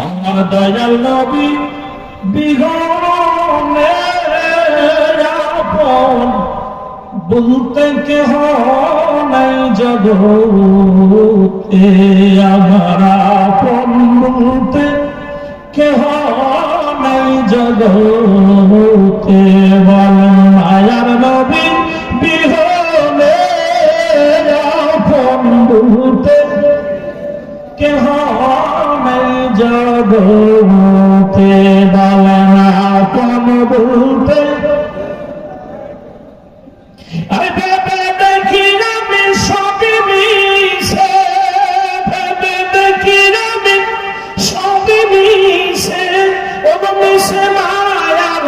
আমার দয়াল নবী বিহনে আপন বলতে কেহ নাই জগতে, আমার আপন বলতে কেহ নাই জগতে। বলেন মায়ার নবী বিহনে আপন বলতে কেহ নাই জগতে। বলেন আপন বলতে ভেবে দেখি আমি সবই মিশে, ভেবে দেখি আমি সবই মিশে, এবং মিশে মায়ার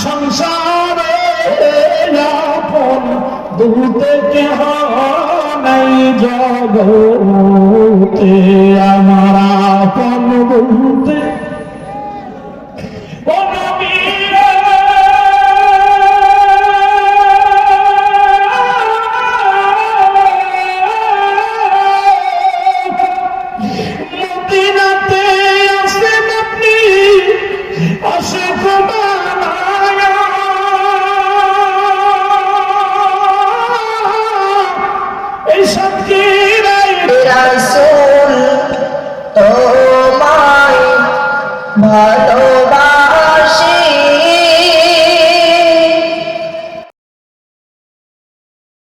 সংসারে আপন বলতে কেহ নাই জগতে, আমার আপন বলতে ও নবী মদিনাতে আসেন আপনি আশিক বানায়া, এই সাক্ষীর রাসূল তোমায় ভালো